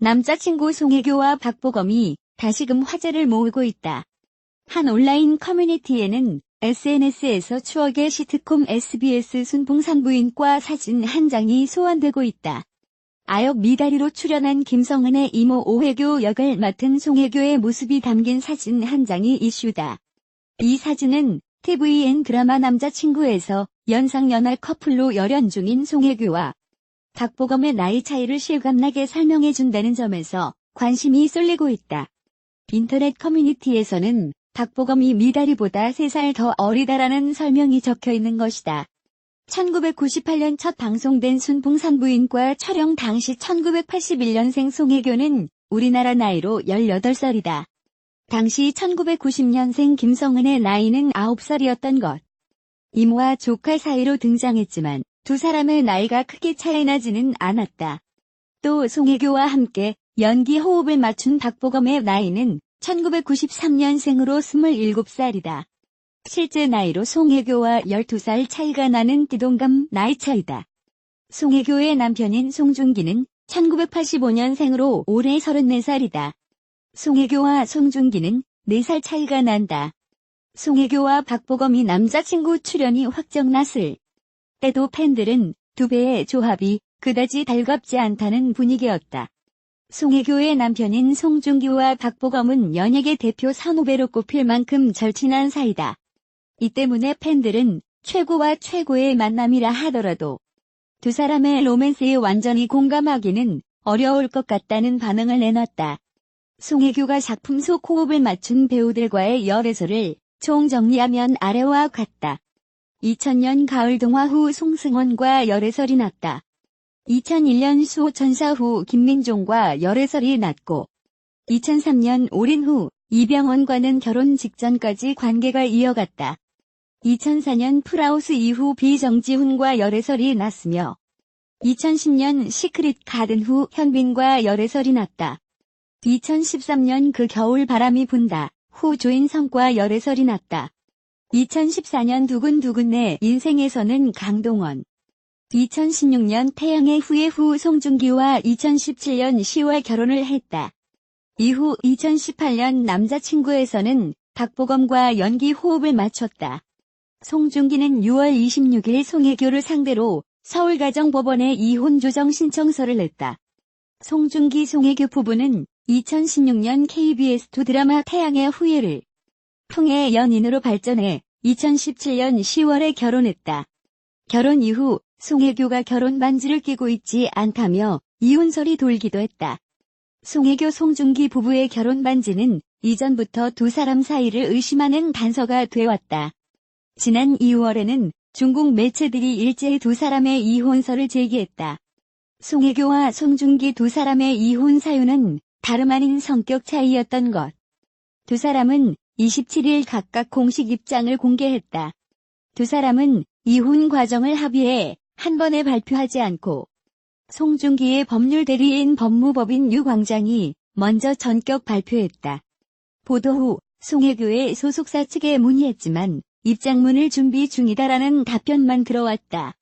남자친구 송혜교와 박보검이 다시금 화제를 모으고 있다. 한 온라인 커뮤니티에는 SNS에서 추억의 시트콤 SBS 순풍산부인과 사진 한 장이 소환되고 있다. 아역 미다리로 출연한 김성은의 이모 오혜교 역을 맡은 송혜교의 모습이 담긴 사진 한 장이 이슈다. 이 사진은 tvN 드라마 남자친구에서 연상연하 커플로 열연 중인 송혜교와 박보검의 나이 차이를 실감나게 설명해준다는 점에서 관심이 쏠리고 있다. 인터넷 커뮤니티에서는 박보검이 미다리보다 3살 더 어리다라는 설명이 적혀있는 것이다. 1998년 첫 방송된 순풍산부인과 촬영 당시 1981년생 송혜교는 우리나라 나이로 18살이다. 당시 1990년생 김성은의 나이는 9살이었던 것. 이모와 조카 사이로 등장했지만 두 사람의 나이가 크게 차이나지는 않았다. 또 송혜교와 함께 연기 호흡을 맞춘 박보검의 나이는 1993년생으로 27살이다. 실제 나이로 송혜교와 12살 차이가 나는 띠동갑 나이 차이다. 송혜교의 남편인 송중기는 1985년생으로 올해 34살이다. 송혜교와 송중기는 4살 차이가 난다. 송혜교와 박보검이 남자친구 출연이 확정났을 때도 팬들은 두 배의 조합이 그다지 달갑지 않다는 분위기였다. 송혜교의 남편인 송중기와 박보검은 연예계 대표 선후배로 꼽힐 만큼 절친한 사이다. 이 때문에 팬들은 최고와 최고의 만남이라 하더라도 두 사람의 로맨스에 완전히 공감하기는 어려울 것 같다는 반응을 내놨다. 송혜교가 작품 속 호흡을 맞춘 배우들과의 열애설을 총정리하면 아래와 같다. 2000년 가을 동화 후 송승헌과 열애설이 났다. 2001년 수호천사 후 김민종과 열애설이 났고 2003년 올인 후 이병헌과는 결혼 직전까지 관계가 이어갔다. 2004년 풀하우스 이후 비정지훈과 열애설이 났으며 2010년 시크릿 가든 후 현빈과 열애설이 났다. 2013년 그 겨울 바람이 분다 후 조인성과 열애설이 났다. 2014년 두근두근 내 인생에서는 강동원. 2016년 태양의 후예 후 송중기와 2017년 10월 결혼을 했다. 이후 2018년 남자친구에서는 박보검과 연기 호흡을 맞췄다. 송중기는 6월 26일 송혜교를 상대로 서울가정법원에 이혼 조정 신청서를 냈다. 송중기 송혜교 부부는 2016년 KBS2 드라마 태양의 후예를 통해 연인으로 발전해 2017년 10월에 결혼했다. 결혼 이후 송혜교가 결혼 반지를 끼고 있지 않다며 이혼설이 돌기도 했다. 송혜교 송중기 부부의 결혼 반지는 이전부터 두 사람 사이를 의심하는 단서가 되어왔다. 지난 2월에는 중국 매체들이 일제히 두 사람의 이혼설을 제기했다. 송혜교와 송중기 두 사람의 이혼 사유는 다름 아닌 성격 차이였던 것. 두 사람은 27일 각각 공식 입장을 공개했다. 두 사람은 이혼 과정을 합의해 한 번에 발표하지 않고 송중기의 법률 대리인 법무법인 유광장이 먼저 전격 발표했다. 보도 후 송혜교의 소속사 측에 문의했지만 입장문을 준비 중이다라는 답변만 들어왔다.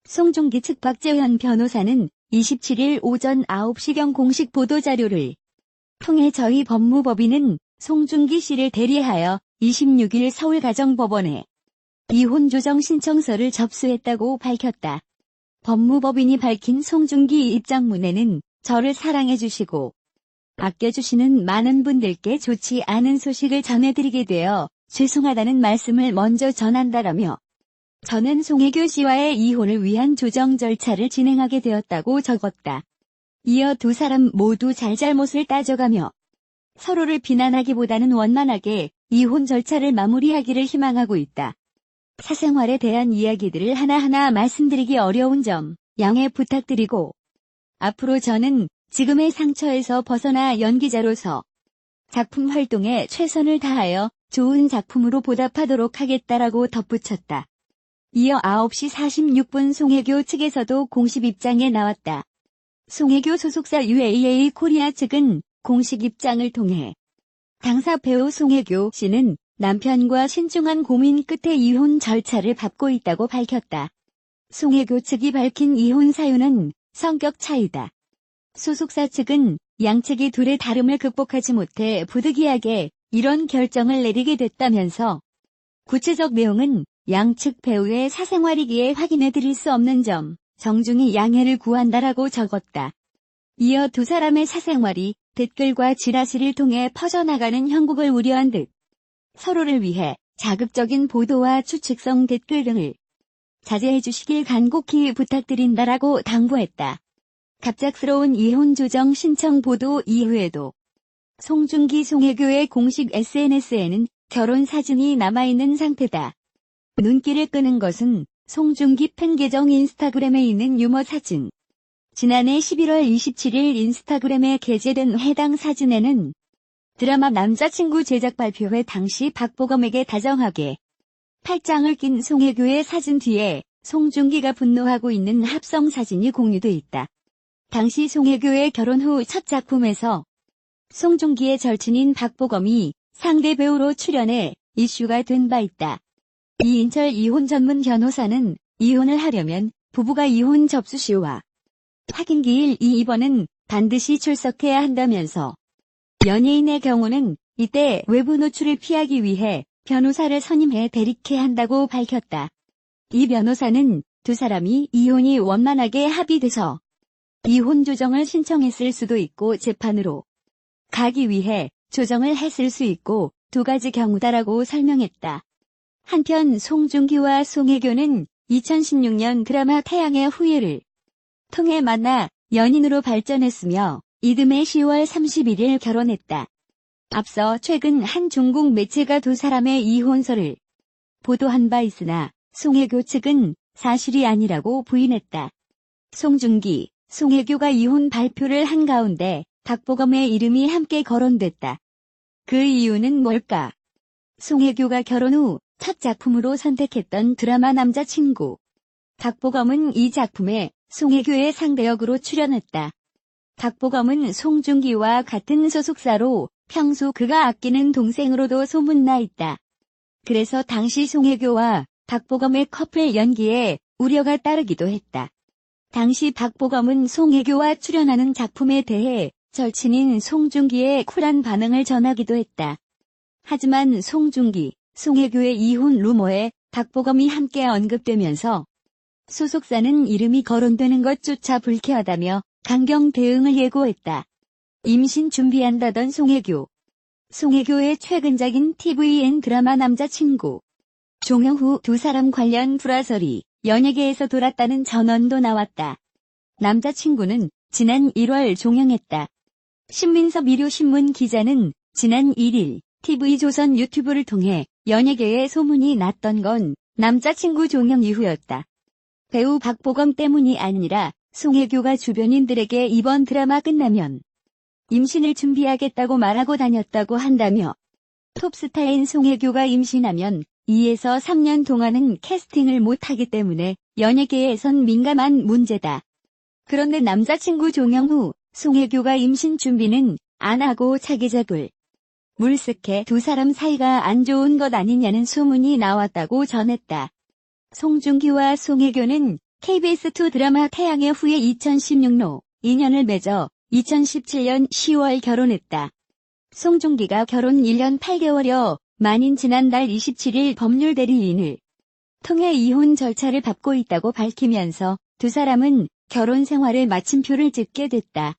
송중기 측 박재현 변호사는 27일 오전 9시경 공식 보도자료를 통해 저희 법무법인은 송중기 씨를 대리하여 26일 서울가정법원에 이혼 조정 신청서를 접수했다고 밝혔다. 법무법인이 밝힌 송중기 입장문에는 저를 사랑해주시고 아껴주시는 많은 분들께 좋지 않은 소식을 전해드리게 되어 죄송하다는 말씀을 먼저 전한다라며 저는 송혜교 씨와의 이혼을 위한 조정 절차를 진행하게 되었다고 적었다. 이어 두 사람 모두 잘잘못을 따져가며 서로를 비난하기보다는 원만하게 이혼 절차를 마무리하기를 희망하고 있다. 사생활에 대한 이야기들을 하나하나 말씀드리기 어려운 점 양해 부탁드리고 앞으로 저는 지금의 상처에서 벗어나 연기자로서 작품 활동에 최선을 다하여 좋은 작품으로 보답하도록 하겠다라고 덧붙였다. 이어 9시 46분 송혜교 측에서도 공식 입장에 나왔다. 송혜교 소속사 UAA 코리아 측은 공식 입장을 통해 당사 배우 송혜교 씨는 남편과 신중한 고민 끝에 이혼 절차를 밟고 있다고 밝혔다. 송혜교 측이 밝힌 이혼 사유는 성격 차이다. 소속사 측은 양측이 둘의 다름을 극복하지 못해 부득이하게 이런 결정을 내리게 됐다면서 구체적 내용은 양측 배우의 사생활이기에 확인해 드릴 수 없는 점 정중히 양해를 구한다라고 적었다. 이어 두 사람의 사생활이 댓글과 지라시를 통해 퍼져나가는 형국을 우려한 듯 서로를 위해 자극적인 보도와 추측성 댓글 등을 자제해 주시길 간곡히 부탁드린다라고 당부했다. 갑작스러운 이혼 조정 신청 보도 이후에도 송중기 송혜교의 공식 SNS에는 결혼 사진이 남아있는 상태다. 눈길을 끄는 것은 송중기 팬 계정 인스타그램에 있는 유머 사진. 지난해 11월 27일 인스타그램에 게재된 해당 사진에는 드라마 남자친구 제작 발표회 당시 박보검에게 다정하게 팔짱을 낀 송혜교의 사진 뒤에 송중기가 분노하고 있는 합성 사진이 공유돼 있다. 당시 송혜교의 결혼 후 첫 작품에서 송중기의 절친인 박보검이 상대 배우로 출연해 이슈가 된 바 있다. 이인철 이혼 전문 변호사는 이혼을 하려면 부부가 이혼 접수시와 확인기일 2번은 반드시 출석해야 한다면서 연예인의 경우는 이때 외부 노출을 피하기 위해 변호사를 선임해 대리케 한다고 밝혔다. 이 변호사는 두 사람이 이혼이 원만하게 합의돼서 이혼 조정을 신청했을 수도 있고 재판으로 가기 위해 조정을 했을 수 있고 두 가지 경우다라고 설명했다. 한편 송중기와 송혜교는 2016년 드라마 태양의 후예를 통해 만나 연인으로 발전했으며 이듬해 10월 31일 결혼했다. 앞서 최근 한 중국 매체가 두 사람의 이혼설을 보도한 바 있으나 송혜교 측은 사실이 아니라고 부인했다. 송중기, 송혜교가 이혼 발표를 한 가운데 박보검의 이름이 함께 거론됐다. 그 이유는 뭘까? 송혜교가 결혼 후 첫 작품으로 선택했던 드라마 남자친구. 박보검은 이 작품에 송혜교의 상대역으로 출연했다. 박보검은 송중기와 같은 소속사로 평소 그가 아끼는 동생으로도 소문나 있다. 그래서 당시 송혜교와 박보검의 커플 연기에 우려가 따르기도 했다. 당시 박보검은 송혜교와 출연하는 작품에 대해 절친인 송중기의 쿨한 반응을 전하기도 했다. 하지만 송중기, 송혜교의 이혼 루머에 박보검이 함께 언급되면서 소속사는 이름이 거론되는 것조차 불쾌하다며 강경 대응을 예고했다. 임신 준비한다던 송혜교. 송혜교의 최근작인 TVN 드라마 남자친구. 종영 후 두 사람 관련 불화설이 연예계에서 돌았다는 전언도 나왔다. 남자친구는 지난 1월 종영했다. 신민섭 일요신문 기자는 지난 1일 TV조선 유튜브를 통해 연예계에 소문이 났던 건 남자친구 종영 이후였다. 배우 박보검 때문이 아니라 송혜교가 주변인들에게 이번 드라마 끝나면 임신을 준비하겠다고 말하고 다녔다고 한다며 톱스타인 송혜교가 임신하면 2에서 3년 동안은 캐스팅을 못하기 때문에 연예계에선 민감한 문제다. 그런데 남자친구 종영 후 송혜교가 임신 준비는 안 하고 차기작을 물색해 두 사람 사이가 안 좋은 것 아니냐는 소문이 나왔다고 전했다. 송중기와 송혜교는 KBS2 드라마 태양의 후예 2016로 인연을 맺어 2017년 10월 결혼했다. 송중기가 결혼 1년 8개월여 만인 지난달 27일 법률 대리인을 통해 이혼 절차를 밟고 있다고 밝히면서 두 사람은 결혼 생활에 마침표를 찍게 됐다.